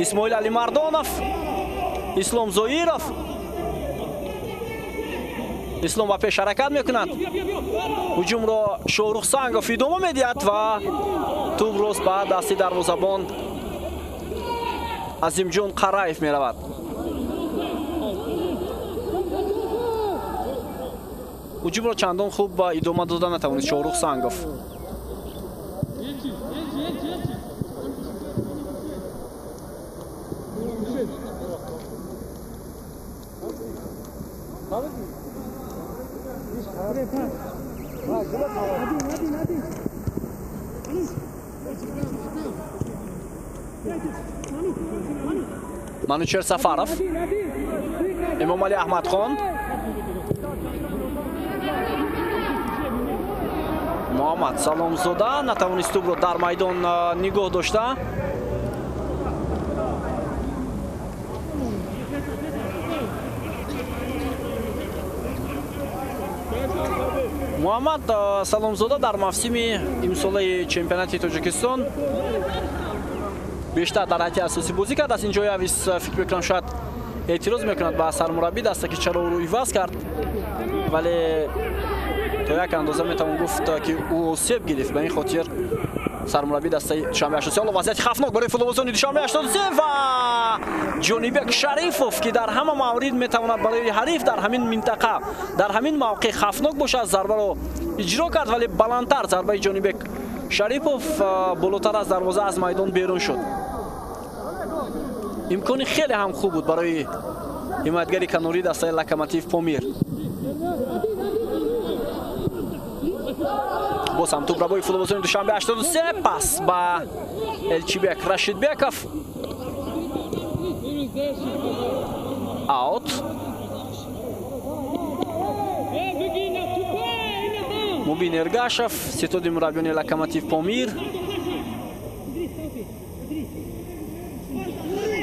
Исмоил Алимардонов, Ислом Зоиров. ислом ба пеш ҳаракат мекунад. ҳуҷумро Шорух Сангов идома медиҳад ва тӯб рост ба дасти дарвозабон Азимҷон Қараев меравад. ҳуҷумро чандон хуб идома дода натавонист Шорух Сангов. Манучер Сафаров, Эмомалӣ Аҳмадхон, محمد سلامزاده نتوانست توپ رو در میدان نگاه داشته. محمد سلامزاده در موسم امسال چمپیونات تاجیکستان بیشتر در حد اساسی بازی کرد. از اینجا اویس فکر میکنم شاید اعتراض میکند به سرمربی دسته که چرا او رو عوض کرد، ولی تا یک اندازه میتوان گفت که او سیب گرفت. به این خاطر سرمربی دسته دوشنبه 83 حالا وضعیت خطرناک برای فوتبالبازان دوشنبه 83 و جانیبک شریفوف که در همه موارد میتواند برای حریف در همین منطقه در همین موقع خطرناک باشه ضربه رو اجرا کرد، ولی بلندتر ضربه جانیبک شریفوف بالاتر از دروازه از میدان بیرون شد. امکانی خیلی هم خوب بود برای حمایتگری کناری دسته لوکوموتیو پامیر. باز هم توپ را با فوتبالبازان دوشنبه 83 پاس با الچیبک رشیدبکов اوت. مبین ارگاشов ستاد مربیان لوکوموتیو پامیر.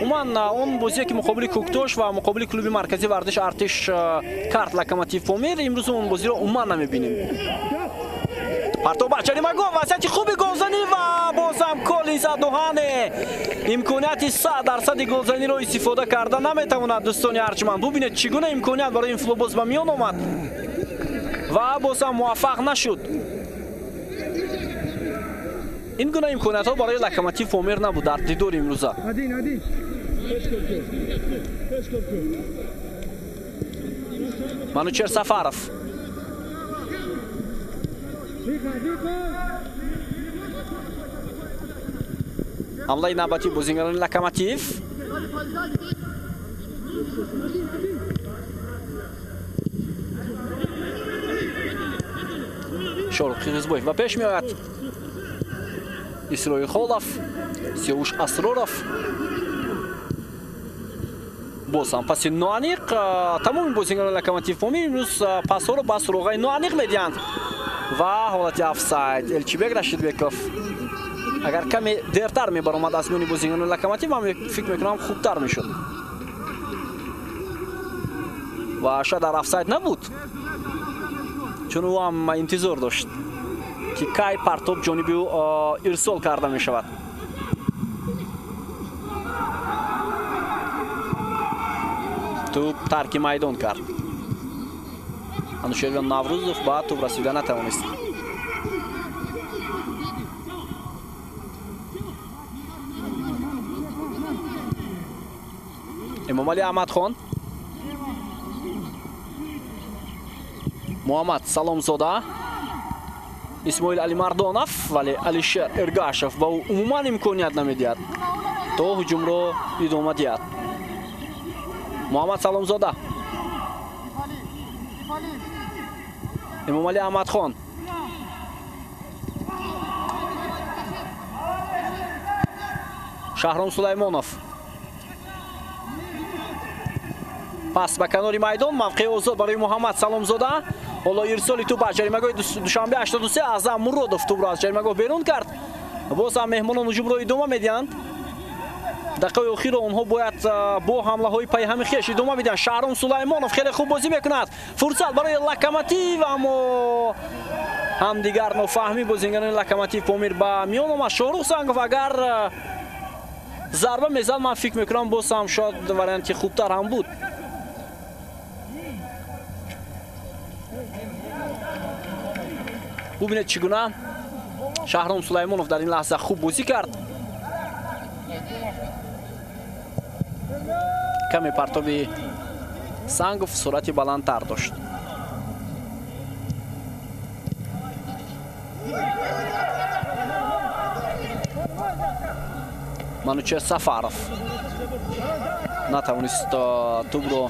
عموما اون بازی که مقابل کوکتوش و مقابل کلوب مرکزی ورزش ارتش کارت لوکوموتیو پامیر، امروز اون بازی رو عموما نمیبینیم. پرتو بر جریمه گل وسط خوبی گلزنی و باز هم کلی زدوهانه امکانیت 100% گلزنی رو استفاده کرده نمیتواند. دوستان ارجمند ببینید چگونه امکانیت برای این فوتبالباز به میان آمد و باز هم موفق نشد. این گونه امکانیت ها برای لوکوموتیو پامیر نبود در دیدار امروزه. منوچهر سفرов حمله نوبتی بازیکنان لوکوموتیو. شاروخ قیرگیزبویف و پیش میآید اسرای خولف سیاوش اسرارов. باز هم پس نوانیق تمام بازیکنان لوکوموتیو پامیر امروز پاسها رو با سراغ نوانیق میدهند و حالت آفساید. الچیبک رشیدبکov اگر کمی دیرتر میبرامد از میان بازیکنان لوکوموتیو من فکر میکنم خوبتر میشد و شاید در آفساید نبود، چون او هم انتظار داشت که کی پرتاب جانبی او ارسال کرده می شود. توپ ترک میدان کرد. انوشیروان نوروزов با توپ رسیده نتوانست. امامعلی احمدخان، محمد سلامزاده، اسماعیل علیمردانов ولی علیشیر ارگاشov با او عموما امکانیت نمیدهد تا هجوم رو ادامه دهد. محمد سلامزاده، امامعلی احمدخان، شهرام سلیمانov پس به کنار میدان موقع آزاد برای محمد سلامزاده. حالا ارسال توپ به جریمه‌گاه دوشنبه 83 اعظم مرادov توپ را از جریمه‌گاه بیرون کرد. باز هم مهمانان هجوم را ادامه میدهند. دقیقه اخیر آنها باید با حمله های پای هم خویش ادامه بدن. شهرام سلیمانov خیلی خوب بازی میکند. فرصت برای لوکوموتیو اما هم دیگر نفهمی بازیکنان لوکوموتیو پامیر با میان آمد. شاروخ سنگوف اگر ضربه میزد من فکر میکنم باز هم شاید وارنت خوبتر هم بود. ببینید چگونه شهرام سلیمانov در این لحظه خوب بازی کرد. کمی پرتابی سنگوف سرعتی بلندتر داشت. منوچهر سفرov نتوانست توپ رو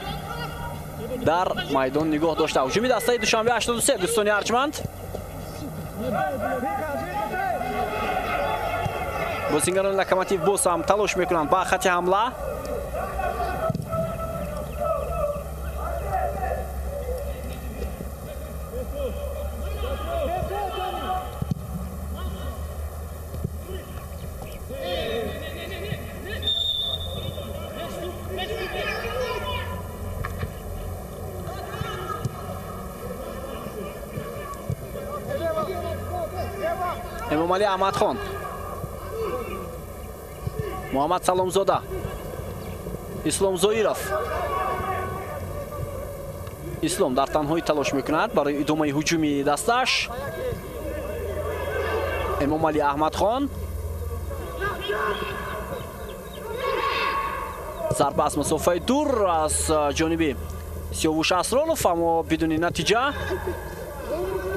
در میدان نگاه داشته. هجوم دسته دوشنبه 83 دوستان ارجمند. بازیکنان لوکوموتیو باز هم تلاش میکنند با خط حمله. Эмомали Аҳмадхон. Муҳаммад Саломзода. Ислом Зоиров. Ислом дар танҳоӣ талош мекунад барои идомаи ҳуҷуми дасташ. Эмомали Аҳмадхон. зарба аз масофаи дур аз ҷониби Сиёвуш Асронов, аммо бидуни натиҷа.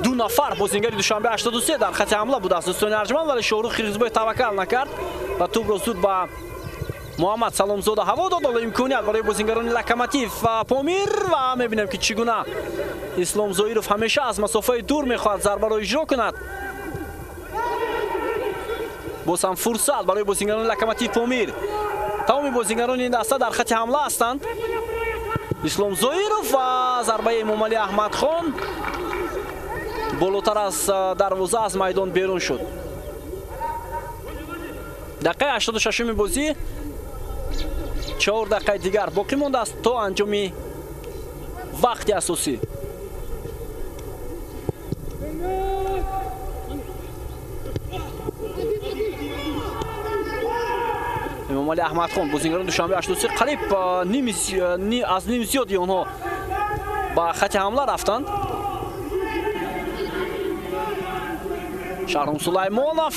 ду нафар бозингари Душанбе 83 дар хати ҳамла будааст дӯстони арҷманд, вале Шоҳрух Қирғизбоев таваккал накард ва тӯбро зуд ба Муҳаммад Саломзода ҳаво дод. Ҳоло имконият барои бозингарони Локомотив Помир ва мебинем ки чӣ гуна Ислом Зоиров ҳамеша аз масофаи дур мехоҳад зарбаро иҷро кунад. боз ҳам фурсат барои бозингарони Локомотив Помир. тамоми бозингарони ин даста дар хати ҳамла ҳастанд. Ислом Зоиров ва зарбаи Эмомали Аҳмадхон болотар аз дарвоза аз майдон берун шуд. дақиқаи 86-уми бозӣ 4 дақиқаи дигар боқӣ мондааст то анҷоми вақти асосӣ. Эмомали Аҳмадхон бозингарони Душанбе 83 қариб аз ним зиёди онҳо ба хати ҳамла рафтанд. Шаҳром Сулаймонов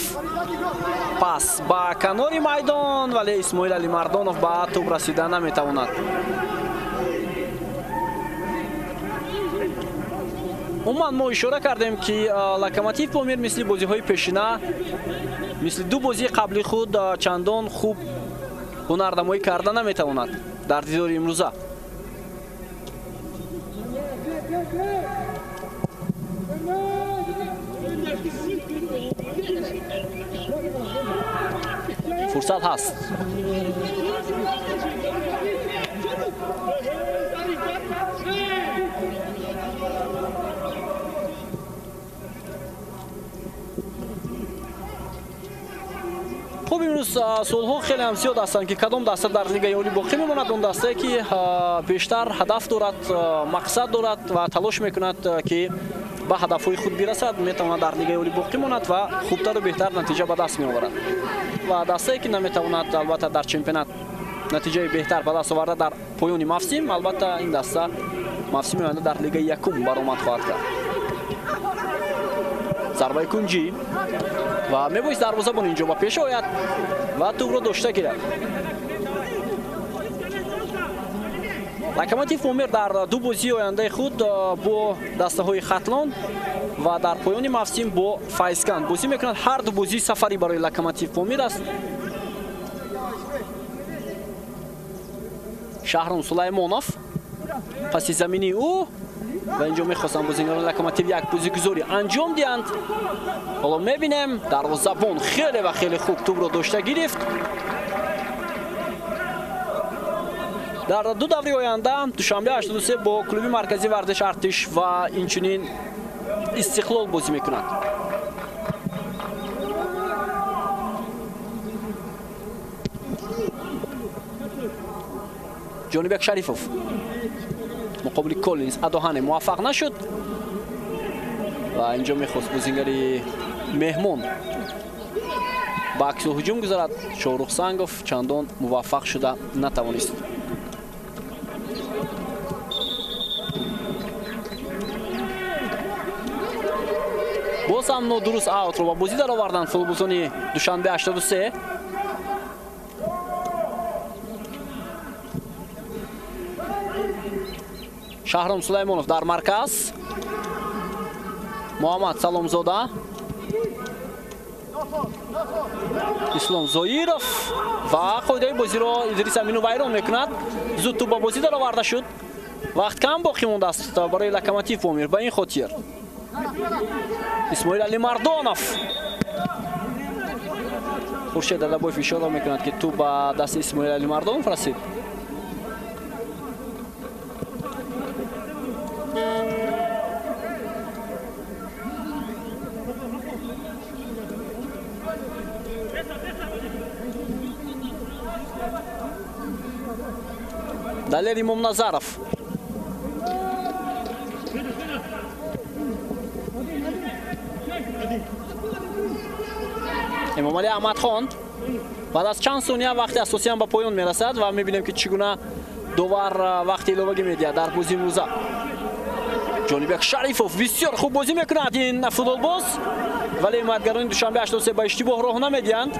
пас ба канори майдон, вале Исмоил Алимардонов ба тӯб расида наметавонад. умуман мо ишора кардем ки Локомотив Помир мисли бозиҳои пешина, мисли ду бозии қабли худ чандон хуб ҳунарнамоӣ карда наметавонад дар дидори имрӯза. фурсат ҳаст. хуб, имрӯз суолҳо хеле ҳам зиёд ҳастанд ки кадом даста дар лигаи олӣ боқӣ мемонад. он дастае ки бештар ҳадаф дорад, мақсад дорад ва талош мекунад ки ба ҳадафҳои худ бирасад, метавонад дар лигаи олӣ боқӣ монад ва хубтару беҳтар натиҷа ба даст меоварад. ва дастае ки наметавонад албатта дар чемпионат натиҷаи беҳтар ба даст оварда дар поёни мавсим, албатта ин даста мавсими оянда дар лигаи якум баромад хоҳад кард. зарбаи кунҷӣ ва мебоист дарвозабон инҷо ба пеш ояд ва тӯбро дошта гирад. Локомотив Помир дар ду бозии ояндаи худ бо дастаҳои Хатлон ва дар поёни мавсим бо Файзкан бозӣ мекунад. ҳар ду бозии сафарӣ барои Локомотив Помир аст. Шаҳром Сулаймонов паси заминии ӯ ва инҷо мехостанд бозингарони Локомотив як бозигузорӣ анҷом диҳанд. ҳоло мебинем дарвозабон хеле ва хеле хуб тӯбро дошта гирифт. дар ду даври оянда Душанбе 83 бо клуби марказии варзиш Артиш ва инчунин Истиқлол бозӣ мекунад. ҷонибек Шарифов муқобили Коллинз Адоҳане муваффақ нашуд ва инҷо мехост бозингари меҳмон ба аксу ҳуҷум гузарад. Шоҳрух Сангов чандон муваффақ шуда натавонист. боз ҳам нодуруст аутро ба бозӣ дароварданд футболбозони Душанбе 83. Шаҳром Сулаймонов дар марказ. Муҳаммад Саломзода. Ислом Зоиров ва қоидаи бозиро Идрис Амину вайрон мекунад. Зуд тӯб ба бозӣ дароварда шуд. вақт кам боқӣ мондааст барои Локомотив Помир. ба ин хотир Исмоил Алимардонов. Хуршед Адабоев ишора мекунад ки тӯб ба дасти Исмоил Алимардонов расид. Далер Имомназаров. Эмомалӣ Аҳмадхон баъд аз чанд сония вақти асосӣ ҳам ба поён мерасад ва мебинем ки чӣ гуна довар вақти иловагӣ медиҳад дар бозии имрӯза. Ҷонибек Шарифов бисёр хуб бозӣ мекунад ин футболбоз, вале ҳимоятгарони Душанбе 83 ба иштибоҳ роҳ намедиҳанд.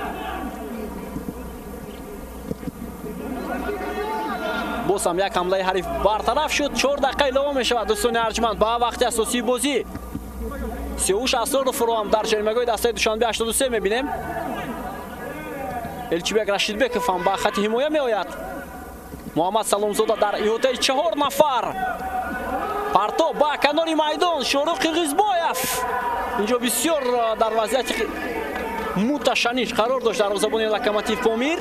боз ҳам як ҳамлаи ҳариф бартараф шуд. 4 дақиқа илова мешавад дӯстони арҷманд ба вақти асосии бозӣ. Сиёвуш Асроров ро ҳам дар ҷаримагоҳи дастаи Душанбе 83 мебинем. Элчибек Рашидбеков ҳам ба хати ҳимоя меояд. Муҳаммад Саломзода дар иҳотаи 4 нафар. Парто ба канори майдон. Шорух Қирғизбоев инҷо бисёр дар вазъияти муташанниш қарор дошт дарвозабони Локомотив Помир.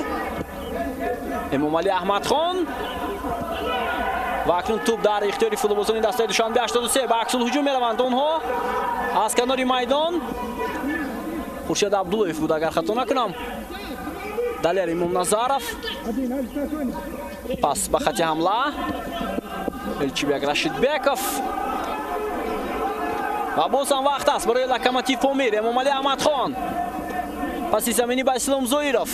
Эмомалӣ Аҳмадхон ва акнун туп дар ихтиёри футболбозони дастаи Душанбе 83 ба аксулҳуҷум мераванд онҳо аз канори майдон. Хуршед Абдуллоев буд агар хато накунам. Далер Имомназаров пас ба хати ҳамла. Элчибек Рашидбеков ва боз ҳам вақт аст барои Локомотив Помир. Эмомалӣ Аҳмадхон паси заминӣ ба Ислом Зоиров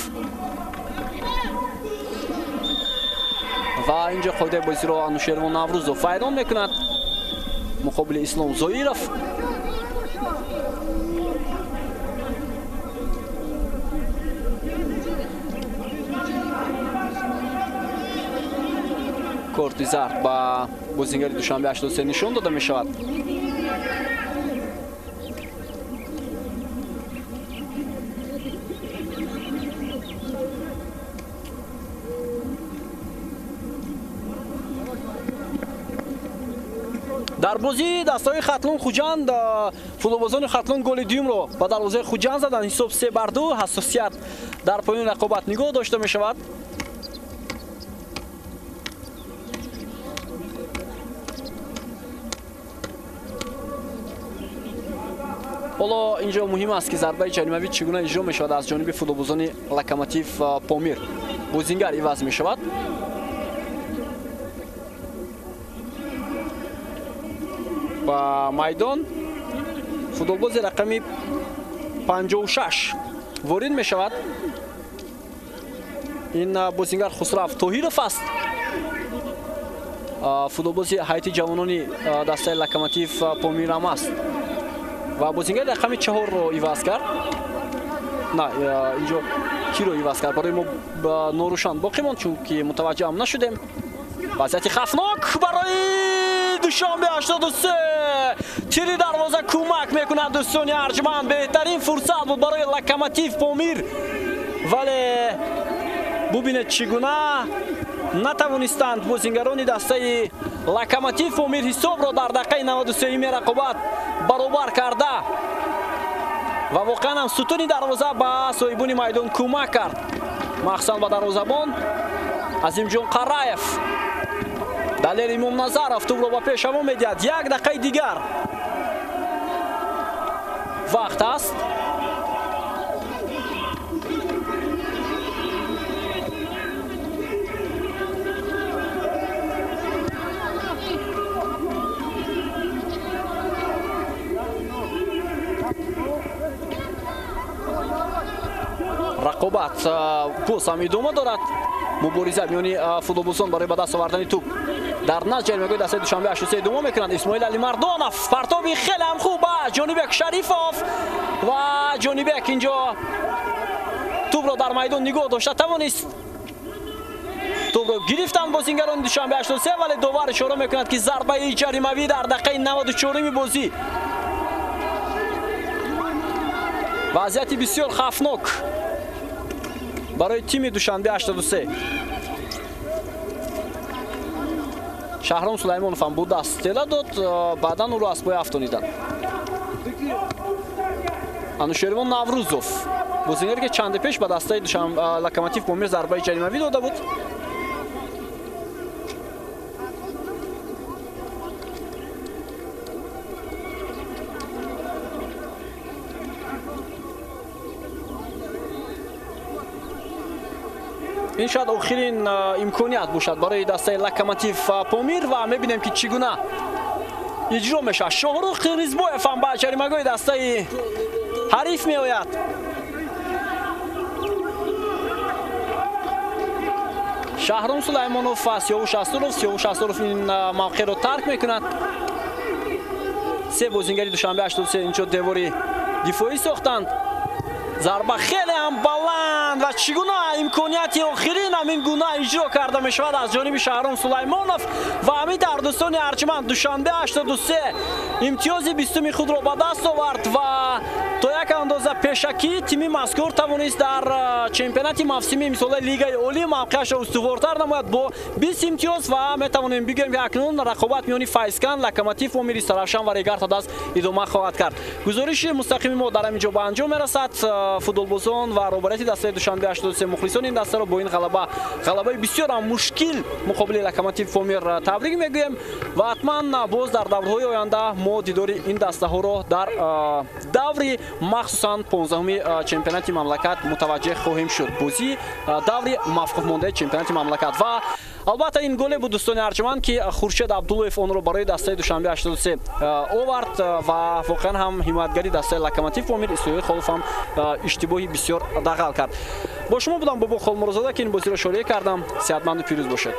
ва инҷо қоидаи бозиро Анушервон Наврӯзов вайрон мекунад муқобили Ислом Зоиров. корти зард ба бозингари Душанбе 83 нишон дода мешавад. дар бозии дастаҳои Хатлон Хуҷанд футболбозони Хатлон голи дуюмро ба дарвозаи Хуҷанд заданд. ҳисоб 3-2. ҳассосият дар поёни рақобат нигоҳ дошта мешавад. ҳоло инҷо муҳим аст ки зарбаи ҷаримавӣ чӣ гуна иҷро мешавад аз ҷониби футболбозони Локомотив Помир. бозингар иваз мешавад. ба майдон футболбози рақами 56 ворид мешавад. ин бозингар Хусрав Тоҳиров аст. футболбози ҳайати ҷавонони дастаи Локомотив Помир ҳам аст ва бозингари рақами 4-ро иваз кард. на инҷо киро иваз кард барои мо норӯшан боқӣ монд, чунки мутаваҷҷеҳ ҳам нашудем. вазъияти хафнок барои Душанбе 83. тири дарвоза кӯмак мекунад дӯстони арҷманд. беҳтарин фурсат буд барои Локомотив Помир, вале бубинед чӣ гуна натавонистанд бозингарони дастаи Локомотив Помир ҳисобро дар дақиқаи 93 рақобат баробар карда ва воқеан ҳам сутуни дарвоза ба соҳибони майдон кӯмак кард, махсусан ба дарвозабон Азимҷон Қараев. Далер Имомназаров тӯбро ба пеш ҳаво медиҳад. 1 дақиқаи дигар вақт аст. рақобат боз ҳам идома дорад. мубориза миёни футболбозон барои ба даст овардани туп дар наз ҷаримагоҳи дастаи Душанбе 83 идома мекунад. Исмоил Алимардонов партоби хеле ҳам хуб ба Ҷонибек Шарифов ва Ҷонибек инҷо тупро дар майдон нигоҳ дошта тавонист. тупро гирифтанд бозингарони Душанбе 83, вале довар ишора мекунад ки зарбаи ҷаримавӣ дар дақиқаи 94 бозӣ. вазъияти бисёр хафнок барои тими Душанбе 83. Шаҳром Сулаймонов ҳам бу даст тела дод, баъдан ӯро аз пой афтониданд. Анушервон Наврӯзов бозингаре ки чанде пеш ба дастаи Локомотив Помир зарбаи ҷаримавӣ дода буд. ин шояд охирин имконият бошад барои дастаи Локомотив Помир ва мебинем ки чӣ гуна иҷро мешавад. Шоҳрух Қирғизбоев ҳам ба ҷаримагоҳи дастаи ҳариф меояд. Шаҳром Сулаймонов ва Сиёвуш Асуров ин мавқеъро тарк мекунад. се бозингари Душанбе 83 инчо девори дифоӣ сохтанд. зарба хеле ҳам баланд ва чӣ гуна имконияти охирин ҳамин гуна иҷро карда мешавад аз ҷониби Шаҳром Сулаймонов ва ҳамин даҳрдӯстони Арчманд. Душанбе 83 имтиёзи 20-уми худро ба даст овард ва то як андоза пешакӣ тими мазкур тавонист дар чемпионати мавсими имсола Лигаи Олӣ мавқеашро устувортар намояд бо 20 имтиёз ва метавонем бигӯем ки акнун рақобат миёни Файзкан, Локомотив Помири Саравшан ва Регартадаст идома хоҳад кард. гузориши мустақими мо дар ҳамин ҷо ба анҷом мерасад. футболбозон ва роҳбарияти дастаи Душанбе 83 мухлисони ин дастаро бо ин ғалабаи бисёр мушкил муқобили Локомотив Помир табрик мегӯем ва ҳатман боз дар даврҳои оянда мо дидори ин дастаҳоро дар даври махсусан 15-уми чемпионати мамлакат мутаваҷҷеҳ хоҳем шуд. Бозии даври мавқуфмондаи чемпионати мамлакат ва албатта ин голе буд дӯстони Арчманд ки Хуршед Абдуллоев онро барои дастаи Душанбе 83 овард ва воқеан ҳам ҳимоятгари дастаи Локомотив Помир Исоил Холов ҳам иштибоҳи бисёр дағал кард. Бо шумо будам Бобо Холмурозода ки ин бозиро шорӣ кардам. Сеҳатманду пирӯз бошед.